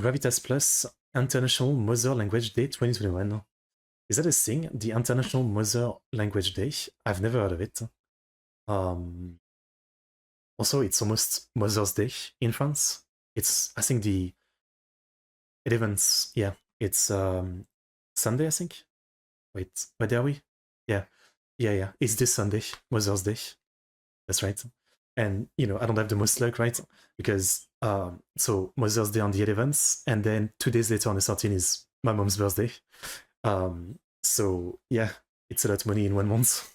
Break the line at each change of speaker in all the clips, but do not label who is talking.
Gravitas Plus International Mother Language Day 2021. Is that a thing? The International Mother Language Day? I've never heard of it. Also, it's almost Mother's Day in France. It's, I think, the 11th. Yeah, it's Sunday, I think. Wait, where are we? Yeah. It's this Sunday, Mother's Day. That's right. And, I don't have the most luck, right? Because, so Mother's Day on the 11th, and then 2 days later on the 13th is my mom's birthday. So, yeah, it's a lot of money in 1 month.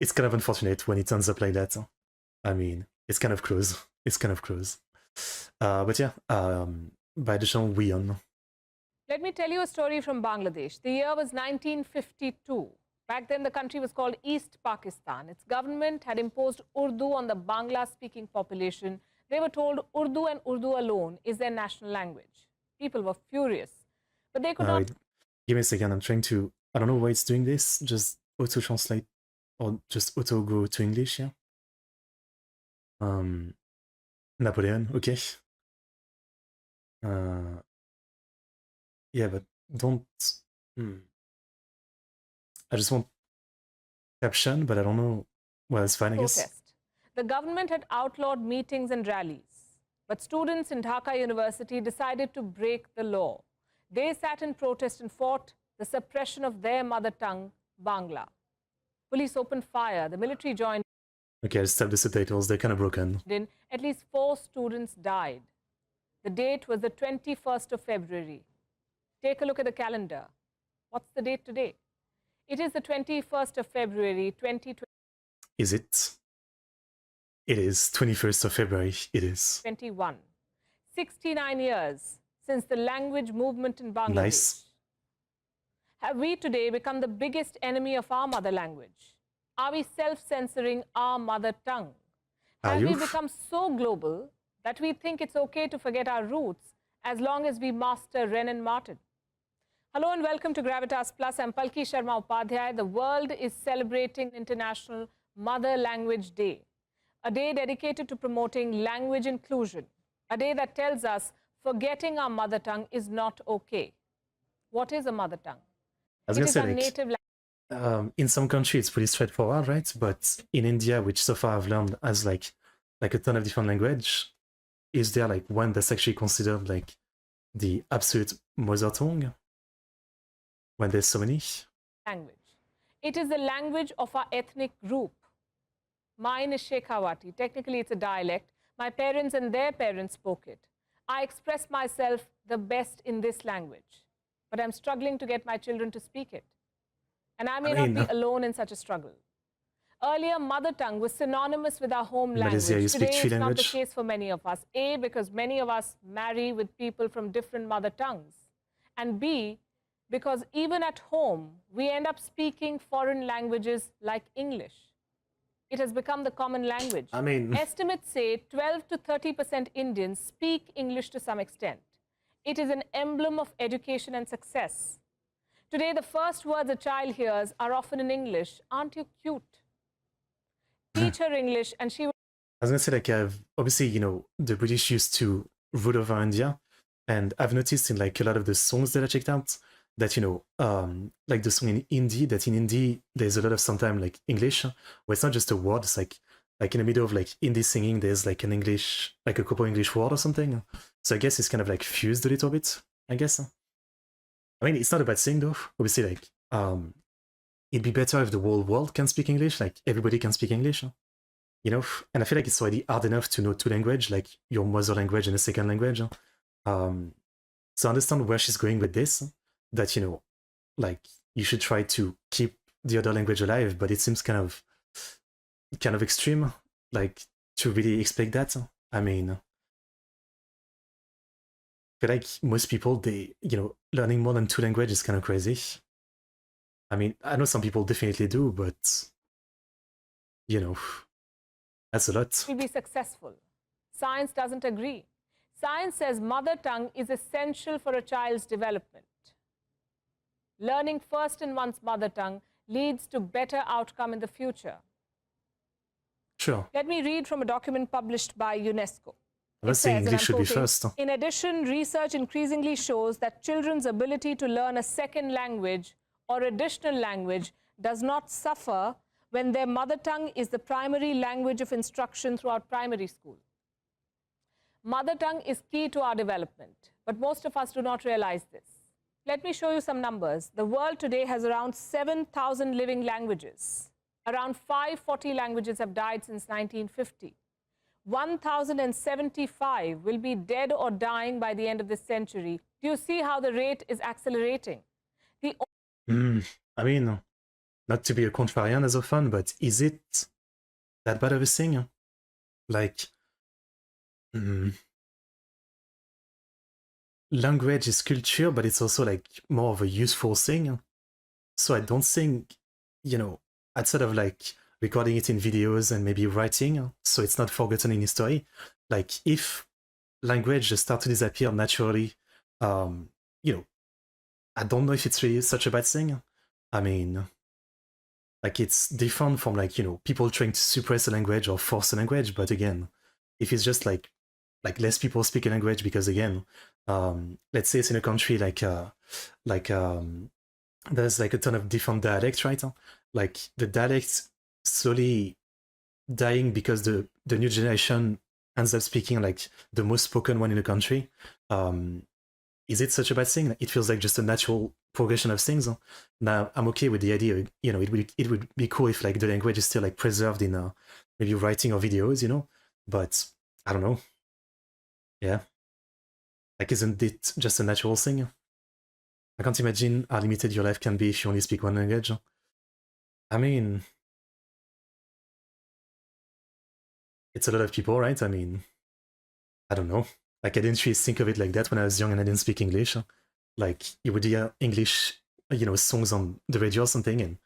It's kind of unfortunate when it ends up like that. I mean, it's kind of close. But yeah, by the show WION.
Let me tell you a story from Bangladesh. The year was 1952. Back then, the country was called East Pakistan. Its government had imposed Urdu on the Bangla-speaking population. They were told Urdu and Urdu alone is their national language. People were furious, but they could not...
Give me a second, I'm trying to... I don't know why it's doing this. Just auto-translate or just auto-go to English, yeah? Napoleon, okay. Yeah, but don't... I just want caption, but I don't know. Well, it's fine, I guess.
The government had outlawed meetings and rallies, but students in Dhaka University decided to break the law. They sat in protest and fought the suppression of their mother tongue, Bangla. Police opened fire. The military joined.
Okay, I'll stop the subtitles. They're kind of broken.
At least 4 students died. The date was the 21st of February. Take a look at the calendar. What's the date today? It is the 21st of February, 2020.
Is it? It is 21st of February. It is.
21. 69 years since the language movement in Bangladesh.
Nice.
Have we today become the biggest enemy of our mother language? Are we self-censoring our mother tongue? Have we become so global that we think it's okay to forget our roots as long as we master Ren and Martin? Hello and welcome to Gravitas Plus. I'm Palki Sharma Upadhyay. The world is celebrating International Mother Language Day, a day dedicated to promoting language inclusion, a day that tells us forgetting our mother tongue is not okay. What is a mother tongue?
I was going to say, native in some countries it's pretty straightforward, right? But in India, which so far I've learned as like a ton of different language, is there like one that's actually considered like the absolute mother tongue? When there's so many?
Language. It is the language of our ethnic group. Mine is Shekhawati. Technically, it's a dialect. My parents and their parents spoke it. I express myself the best in this language, but I'm struggling to get my children to speak it. And I may not be alone in such a struggle. Earlier, mother tongue was synonymous with our home language. Today, it's not the case for many of us. A, because many of us marry with people from different mother tongues. And B, because even at home, we end up speaking foreign languages like English. It has become the common language. Estimates say 12 to 30% Indians speak English to some extent. It is an emblem of education and success. Today, the first words a child hears are often in English. Aren't you cute? Teach her English and she will...
I was going to say, like, obviously, the British used to rule over India. And I've noticed in like a lot of the songs that I checked out, that, like the song in Hindi, that in Hindi, there's a lot of sometimes like English, where it's not just a word, it's like in the middle of like Hindi singing, there's like an English, like a couple English word or something. So I guess it's kind of like fused a little bit, I guess. I mean, it's not a bad thing though. Obviously, like, it'd be better if the whole world can speak English, like everybody can speak English, And I feel like it's already hard enough to know 2 languages, like your mother language and a second language. So I understand where she's going with this. That, like, you should try to keep the other language alive, but it seems kind of extreme, like, to really expect that. I mean, I feel like most people, they, learning more than 2 languages is kind of crazy. I mean, I know some people definitely do, but, that's a lot.
To be successful. Science doesn't agree. Science says mother tongue is essential for a child's development. Learning first in one's mother tongue leads to better outcome in the future.
Sure.
Let me read from a document published by UNESCO.
I was saying English should be first.
In addition, research increasingly shows that children's ability to learn a second language or additional language does not suffer when their mother tongue is the primary language of instruction throughout primary school. Mother tongue is key to our development, but most of us do not realize this. Let me show you some numbers. The world today has around 7,000 living languages. Around 540 languages have died since 1950. 1,075 will be dead or dying by the end of this century. Do you see how the rate is accelerating?
I mean, not to be a contrarian as often, but is it that bad of a thing? Like, language is culture, but it's also like more of a useful thing. So I don't think, you know, outside of like recording it in videos and maybe writing, so it's not forgotten in history. Like if language just start to disappear naturally, you know, I don't know if it's really such a bad thing. I mean, like it's different from like, you know, people trying to suppress a language or force a language. But again, if it's just like less people speak a language because again, let's say it's in a country like there's like a ton of different dialects, right? Like the dialects slowly dying because the new generation ends up speaking like the most spoken one in the country. Is it such a bad thing? It feels like just a natural progression of things. Now I'm okay with the idea, you know, it would be cool if like the language is still like preserved in maybe writing or videos, you know, but I don't know. Yeah. Like, isn't it just a natural thing? I can't imagine how limited your life can be if you only speak one language. I mean, it's a lot of people, right? I mean, I don't know. Like, I didn't really think of it like that when I was young and I didn't speak English. Like, you would hear English, you know, songs on the radio or something, and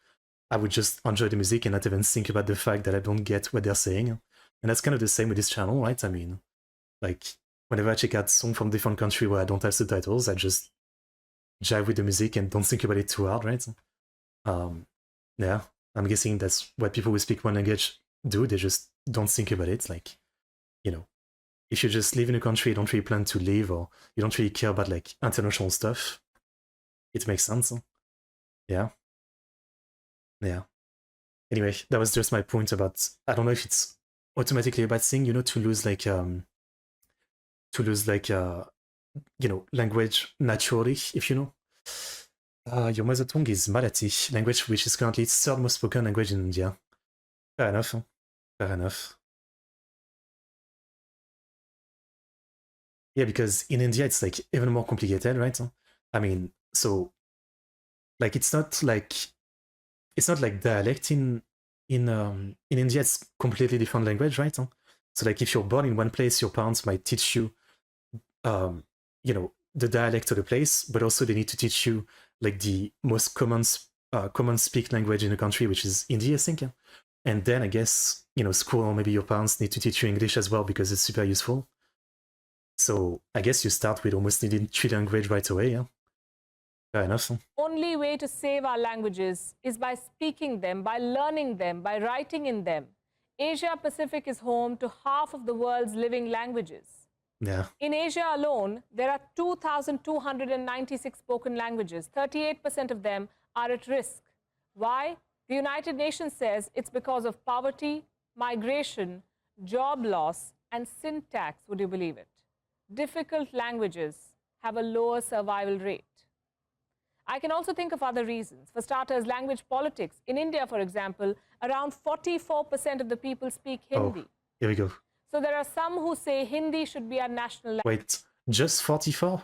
I would just enjoy the music and not even think about the fact that I don't get what they're saying. And that's kind of the same with this channel, right? I mean, like, whenever I check out songs from different country where I don't have subtitles, I just jive with the music and don't think about it too hard, right? Yeah, I'm guessing that's what people who speak one language do. They just don't think about it. Like, you know, if you just live in a country you don't really plan to live or you don't really care about like international stuff, it makes sense. Yeah. Yeah. Anyway, that was just my point about, I don't know if it's automatically a bad thing, you know, to lose like you know, language naturally, if you know. Your mother tongue is Marathi, language which is currently its third most spoken language in India. Fair enough. Fair enough. Yeah, because in India it's like even more complicated, right? I mean, so like it's not like dialect in India. It's completely different language, right? So like if you're born in one place, your parents might teach you, you know, the dialect of the place, but also they need to teach you like the most common speak language in the country, which is Hindi, I think. And then I guess, you know, school or maybe your parents need to teach you English as well because it's super useful. So I guess you start with almost needing three languages right away. Yeah? Fair enough.
Only way to save our languages is by speaking them, by learning them, by writing in them. Asia Pacific is home to half of the world's living languages.
Yeah.
In Asia alone, there are 2,296 spoken languages. 38% of them are at risk. Why? The United Nations says it's because of poverty, migration, job loss, and syntax, would you believe it? Difficult languages have a lower survival rate. I can also think of other reasons. For starters, language politics. In India, for example, around 44% of the people speak Hindi.
Oh, here we go.
So there are some who say Hindi should be our national language.
Wait, just 44?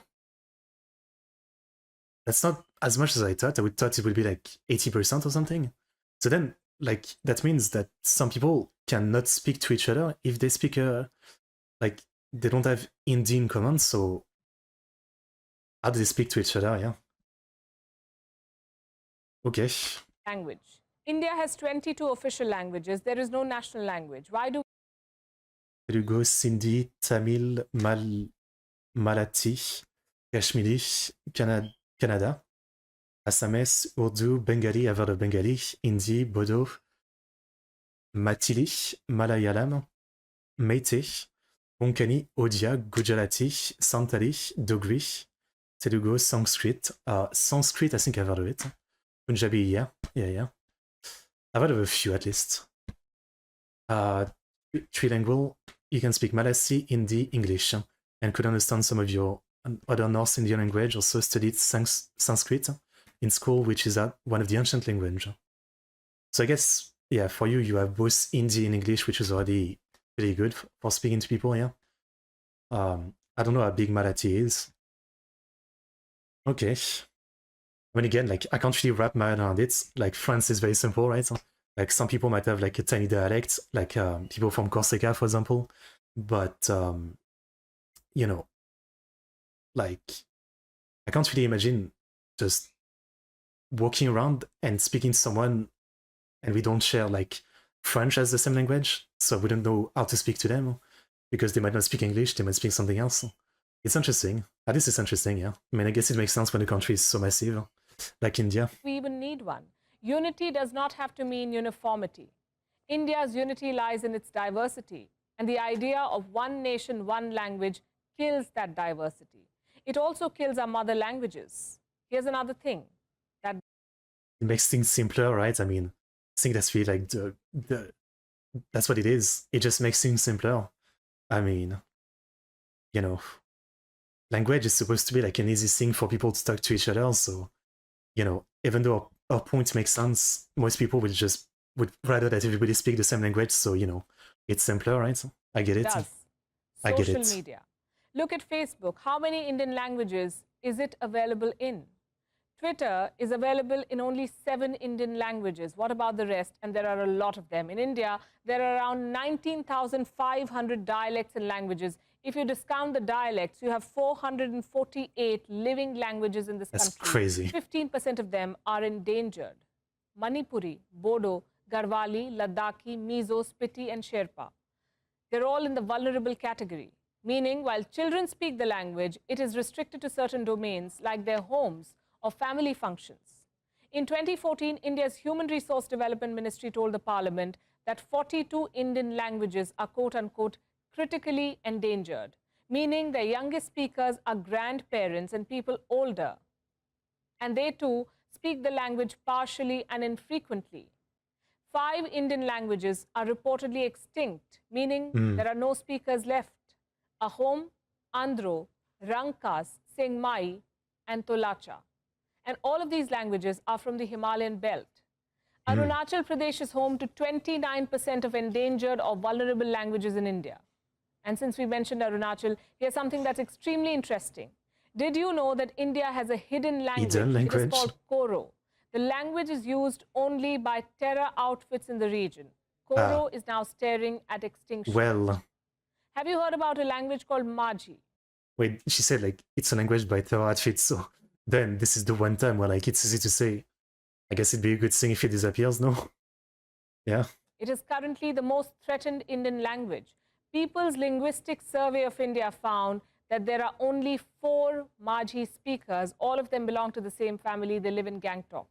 That's not as much as I thought. I would thought it would be like 80% or something. So then, like, that means that some people cannot speak to each other if they speak, like, they don't have Hindi in common, so how do they speak to each other, yeah? Okay.
Language. India has 22 official languages. There is no national language. Why do
Telugu, Sindhi, Tamil, Marathi, Kashmiri, Kannada, Assamese, Urdu, Bengali, I've heard of Bengali, Hindi, Bodo, Mathili, Malayalam, Meitei, Konkani, Odia, Gujarati, Santali, Dogri, Telugu, Sanskrit. Sanskrit, I think I've heard of it. Punjabi, yeah. I've heard of a few at least. Trilingual, you can speak Malayalam, Hindi, English, and could understand some of your other North Indian language. Also studied Sanskrit in school, which is one of the ancient language. So I guess, yeah, for you, you have both Hindi and English, which is already pretty good for speaking to people, yeah. I don't know how big Marathi is. Okay. I mean, again, like, I can't really wrap my head around it. Like, France is very simple, right? Like, some people might have, like, a tiny dialect, like people from Corsica, for example. But, you know, like, I can't really imagine just walking around and speaking to someone and we don't share, like, French as the same language, so we don't know how to speak to them because they might not speak English, they might speak something else. It's interesting. At least it's interesting, yeah. I mean, I guess it makes sense when the country is so massive, like India.
We even need one. Unity does not have to mean uniformity. India's unity lies in its diversity, and the idea of one nation, one language kills that diversity. It also kills our mother languages. Here's another thing that
it makes things simpler, right? I mean, I think that's really like that's what it is. It just makes things simpler. I mean, you know, language is supposed to be like an easy thing for people to talk to each other. So, you know, even though our point makes sense, most people would rather that everybody speak the same language. So, you know, it's simpler, right? I get it.
does.
I get
Social
it.
media. Look at Facebook. How many Indian languages is it available in? Twitter is available in only 7 Indian languages. What about the rest? And there are a lot of them. In India, there are around 19,500 dialects and languages. If you discount the dialects, you have 448 living languages in this
That's
country.
crazy.
15% of them are endangered. Manipuri, Bodo, Garhwali, Ladakhi, Mizo, Spiti, and Sherpa. They're all in the vulnerable category, meaning while children speak the language, it is restricted to certain domains like their homes or family functions. In 2014, India's Human Resource Development Ministry told the parliament that 42 Indian languages are quote-unquote critically endangered, meaning their youngest speakers are grandparents and people older. And they too speak the language partially and infrequently. 5 Indian languages are reportedly extinct, meaning there are no speakers left. Ahom, Andhro, Rangkas, Sengmai, and Tolacha. And all of these languages are from the Himalayan belt. Arunachal Pradesh is home to 29% of endangered or vulnerable languages in India. And since we mentioned Arunachal, here's something that's extremely interesting. Did you know that India has a hidden language? It is called Koro. The language is used only by terror outfits in the region. Koro is now staring at extinction.
Well,
have you heard about a language called Majhi?
Wait, she said like it's a language by terror outfits, so then this is the one time where like it's easy to say. I guess it'd be a good thing if it disappears, no? Yeah.
It is currently the most threatened Indian language. People's Linguistic Survey of India found that there are only 4 Majhi speakers. All of them belong to the same family. They live in Gangtok.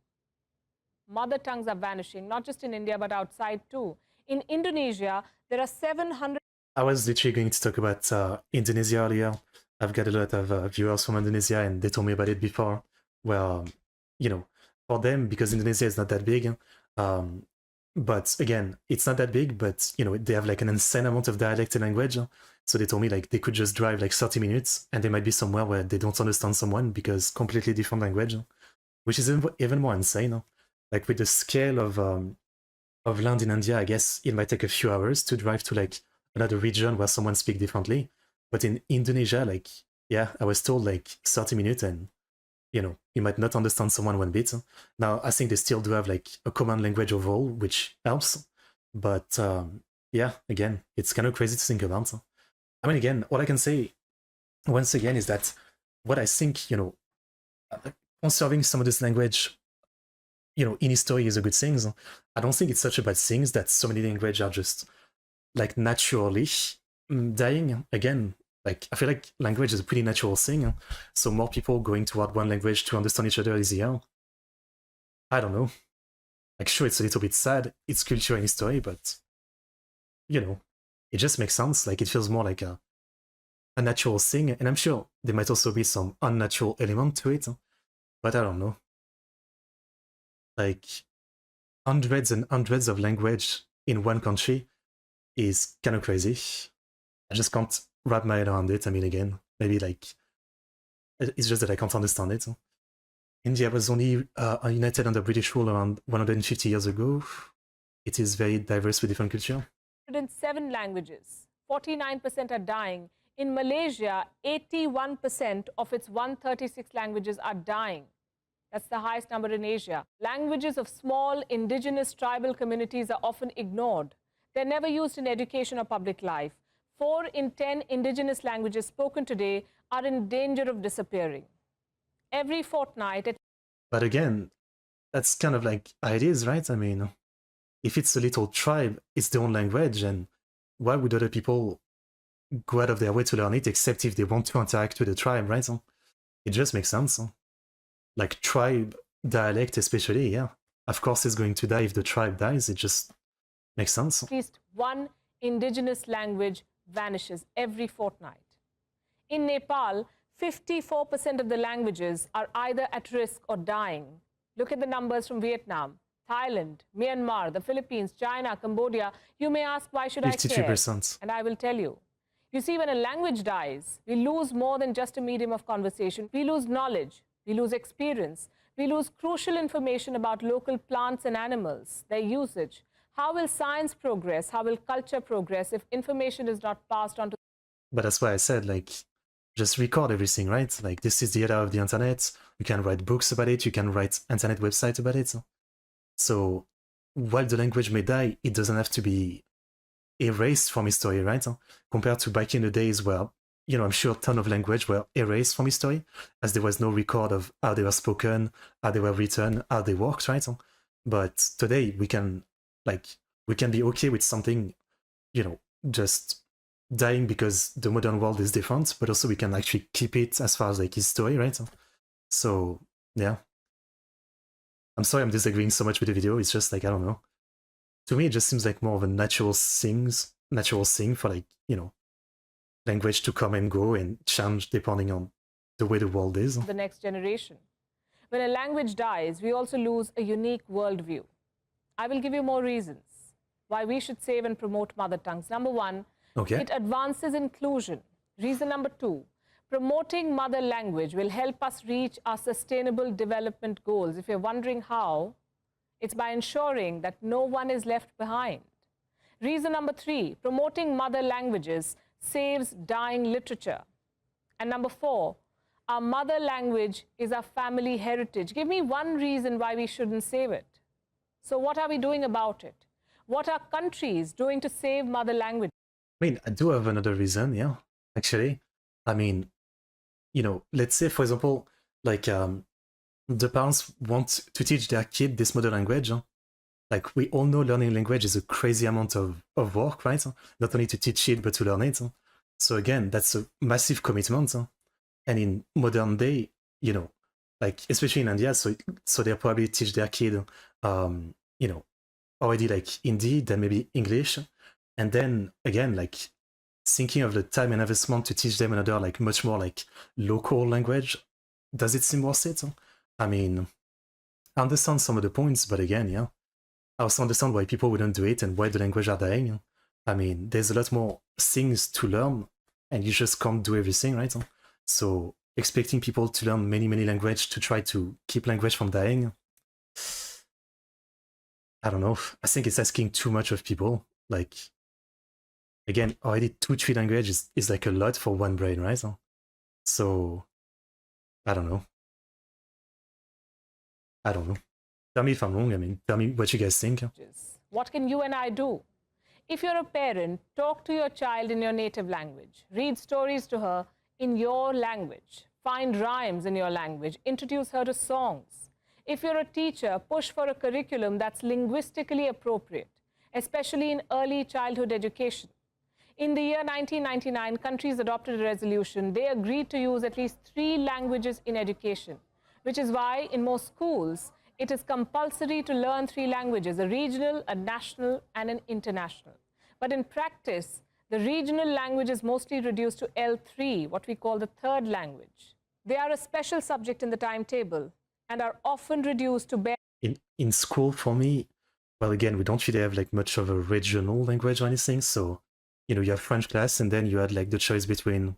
Mother tongues are vanishing, not just in India, but outside too. In Indonesia, there are 700...
I was literally going to talk about Indonesia earlier. I've got a lot of viewers from Indonesia, and they told me about it before. Well, you know, for them, because Indonesia is not that big, but again, it's not that big, but, you know, they have like an insane amount of dialect and language. So they told me like they could just drive like 30 minutes and they might be somewhere where they don't understand someone because completely different language, which is even more insane. Like with the scale of land in India, I guess it might take a few hours to drive to like another region where someone speaks differently. But in Indonesia, like, yeah, I was told like 30 minutes and, you know, you might not understand someone one bit. Now, I think they still do have like a common language overall, which helps. But yeah, again, it's kind of crazy to think about. I mean, again, all I can say once again is that what I think, you know, conserving some of this language, you know, in history is a good thing. I don't think it's such a bad thing that so many languages are just like naturally dying. Again, like I feel like language is a pretty natural thing. So more people going toward one language to understand each other easier. I don't know. Like sure, it's a little bit sad. It's culture and history, but you know, it just makes sense. Like it feels more like a a natural thing, and I'm sure there might also be some unnatural element to it, but I don't know. Like, hundreds and hundreds of language in one country is kind of crazy. I just can't wrap my head around it. I mean, again, maybe like it's just that I can't understand it. India was only united under British rule around 150 years ago. It is very diverse with different culture.
107 languages, 49% are dying. In Malaysia, 81% of its 136 languages are dying. That's the highest number in Asia. Languages of small indigenous tribal communities are often ignored. They're never used in education or public life. 4 in 10 indigenous languages spoken today are in danger of disappearing. Every fortnight...
But again, that's kind of like ideas, right? I mean, if it's a little tribe, it's their own language, and why would other people go out of their way to learn it except if they want to interact with the tribe, right? It just makes sense. Like tribe dialect especially, yeah. Of course it's going to die if the tribe dies. It just makes sense.
At least one indigenous language vanishes every fortnight. In Nepal, 54% of the languages are either at risk or dying. Look at the numbers from Vietnam, Thailand, Myanmar, the Philippines, China, Cambodia. You may ask, why should
53%.
I care? And I will tell you. You see, when a language dies, we lose more than just a medium of conversation. We lose knowledge, we lose experience, we lose crucial information about local plants and animals, their usage. How will science progress? How will culture progress if information is not passed on to...
But that's why I said, like, just record everything, right? Like, this is the era of the internet. You can write books about it. You can write internet websites about it. So while the language may die, it doesn't have to be erased from history, right? Compared to back in the days where, you know, I'm sure a ton of language were erased from history, as there was no record of how they were spoken, how they were written, how they worked, right? But today we can be okay with something, you know, just dying because the modern world is different, but also we can actually keep it as far as like history, right? So yeah. I'm sorry I'm disagreeing so much with the video. It's just like, I don't know. To me, it just seems like more of a natural thing for, like, you know, language to come and go and change depending on the way the world is.
The next generation. When a language dies, we also lose a unique worldview. I will give you more reasons why we should save and promote mother tongues. Number 1,
okay,
it advances inclusion. Reason number 2, promoting mother language will help us reach our sustainable development goals. If you're wondering how, it's by ensuring that no one is left behind. Reason number 3, promoting mother languages saves dying literature. And number 4, our mother language is our family heritage. Give me one reason why we shouldn't save it. So what are we doing about it? What are countries doing to save mother language?
I mean, I do have another reason, yeah, actually. I mean, you know, let's say, for example, like, the parents want to teach their kid this mother language. Like, we all know learning language is a crazy amount of work, right? Not only to teach it, but to learn it. So again, that's a massive commitment. And in modern day, you know, like, especially in India, so they'll probably teach their kid, you know, already like Hindi, then maybe English. And then again, like, thinking of the time and investment to teach them another, like, much more like local language, does it seem worth it? I mean, I understand some of the points, but again, yeah, I also understand why people wouldn't do it and why the language are dying. I mean, there's a lot more things to learn, and you just can't do everything, right? So expecting people to learn many, many languages to try to keep language from dying, I don't know. I think it's asking too much of people. Like, again, already 2-3 languages is like a lot for one brain, right? So, I don't know. Tell me if I'm wrong. I mean, tell me what you guys think.
What can you and I do? If you're a parent, talk to your child in your native language. Read stories to her in your language. Find rhymes in your language. Introduce her to songs. If you're a teacher, push for a curriculum that's linguistically appropriate, especially in early childhood education. In the year 1999, countries adopted a resolution. They agreed to use at least 3 languages in education, which is why in most schools, it is compulsory to learn 3 languages, a regional, a national, and an international. But in practice, The regional language is mostly reduced to L3, what we call the third language. They are a special subject in the timetable and are often reduced to bare.
In school, for me, well, again, we don't really have like much of a regional language or anything. So, you have French class, and then you had like the choice between,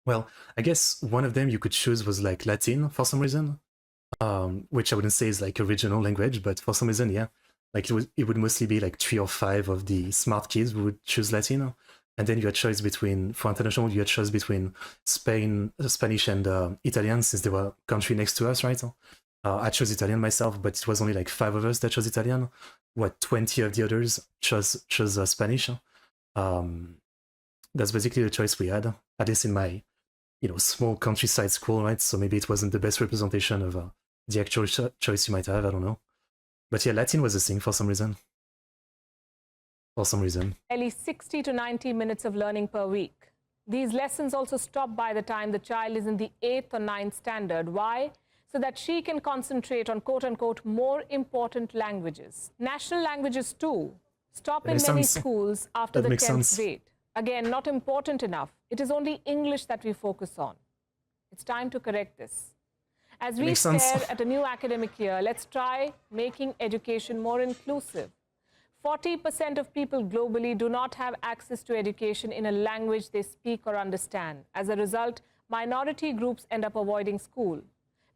well, I guess one of them you could choose was like Latin for some reason, which I wouldn't say is like a regional language, but for some reason, yeah, like it would mostly be like 3 or 5 of the smart kids who would choose Latin. And then you had choice between, for international, you had choice between Spanish and Italian, since they were country next to us, right? I chose Italian myself, but it was only like 5 of us that chose Italian. 20 of the others chose Spanish. That's basically the choice we had, at least in my, small countryside school, right? So maybe it wasn't the best representation of the actual choice you might have, I don't know. But yeah, Latin was a thing for some reason.
At least 60 to 90 minutes of learning per week. These lessons also stop by the time the child is in the 8th or 9th standard. Why? So that she can concentrate on quote-unquote more important languages. National languages too stop in many schools after the 10th grade. Again, not important enough. It is only English that we focus on. It's time to correct this. As we stare at a new academic year, let's try making education more inclusive. 40% of people globally do not have access to education in a language they speak or understand. As a result, minority groups end up avoiding school.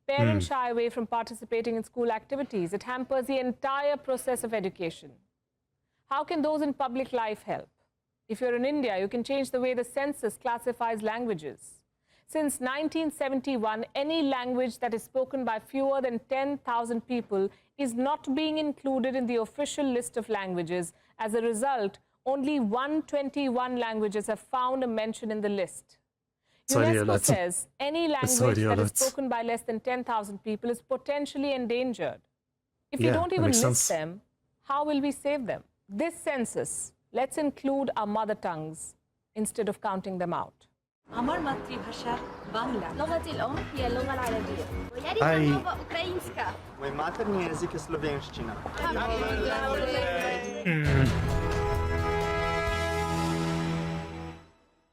Parents shy away from participating in school activities. It hampers the entire process of education. How can those in public life help? If you're in India, you can change the way the census classifies languages. Since 1971, any language that is spoken by fewer than 10,000 people is not being included in the official list of languages. As a result, only 121 languages have found a mention in the list. UNESCO says any language that is spoken by less than 10,000 people is potentially endangered. If you don't even list them, how will we save them? This census, let's include our mother tongues instead of counting them out.
আমার মাতৃভাষা Bangla لغتي الأم هي اللغة العربية أوكرانska
Mój materny język jest słowiańszczyzna.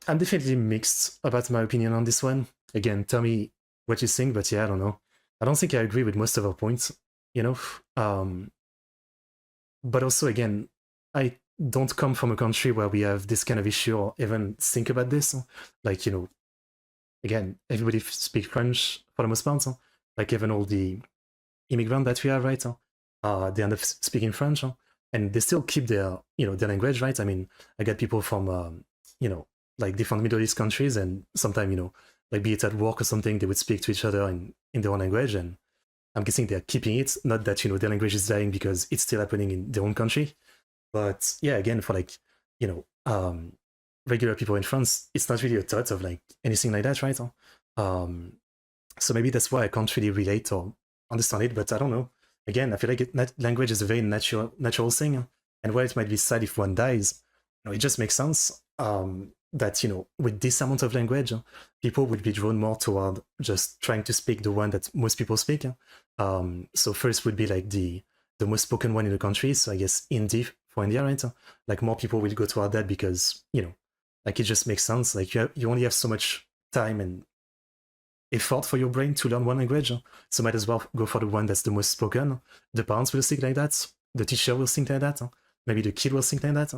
I'm definitely mixed about my opinion on this one. Again, tell me what you think, but yeah, I don't know. I don't think I agree with most of her points, but also, again, I don't come from a country where we have this kind of issue or even think about this. Like, again, everybody speaks French for the most part. Like, even all the immigrants that we have, right? They end up speaking French, and they still keep their, their language, right? I mean, I get people from, like different Middle East countries, and sometimes, like be it at work or something, they would speak to each other in their own language, and I'm guessing they're keeping it. Not that, their language is dying because it's still happening in their own country. But yeah, again, for like, regular people in France, it's not really a thought of like anything like that, right? So maybe that's why I can't really relate or understand it, but I don't know. Again, I feel like language is a very natural thing, and while it might be sad if one dies, it just makes sense that, with this amount of language, people would be drawn more toward just trying to speak the one that most people speak. So first would be like the most spoken one in the country, so I guess Hindi for India, right? Like more people will go toward that because, like it just makes sense. Like you only have so much time and effort for your brain to learn one language, so might as well go for the one that's the most spoken. The parents will think like that, the teacher will think like that, maybe the kid will think like that.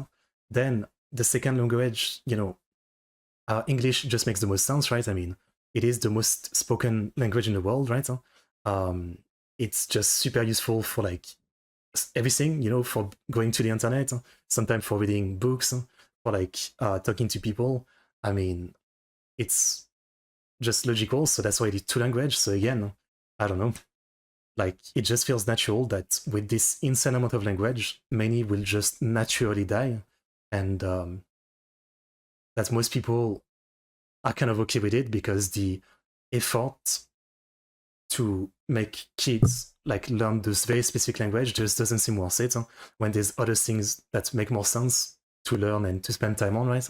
Then the second language, English just makes the most sense, right? I mean, it is the most spoken language in the world, right? It's just super useful for like everything, for going to the internet, sometimes for reading books, for like talking to people. I mean, it's just logical, so that's why I did 2 languages. So again, I don't know, like it just feels natural that with this insane amount of language, many will just naturally die, and that most people are kind of okay with it because the effort to make kids like learn this very specific language just doesn't seem worth it when there's other things that make more sense to learn and to spend time on, right?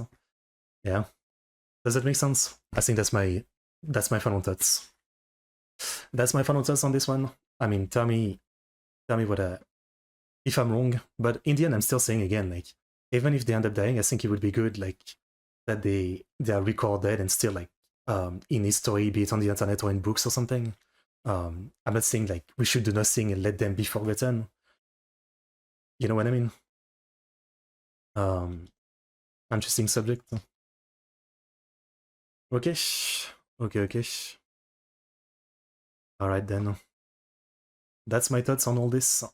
Yeah. Does that make sense? I think that's my final thoughts. That's my final thoughts on this one. I mean, tell me what if I'm wrong. But in the end, I'm still saying again, like, even if they end up dying, I think it would be good, like, that they are recorded and still like in history, be it on the internet or in books or something. I'm not saying like we should do nothing and let them be forgotten. You know what I mean? Interesting subject. Okay. Okay. All right then. That's my thoughts on all this.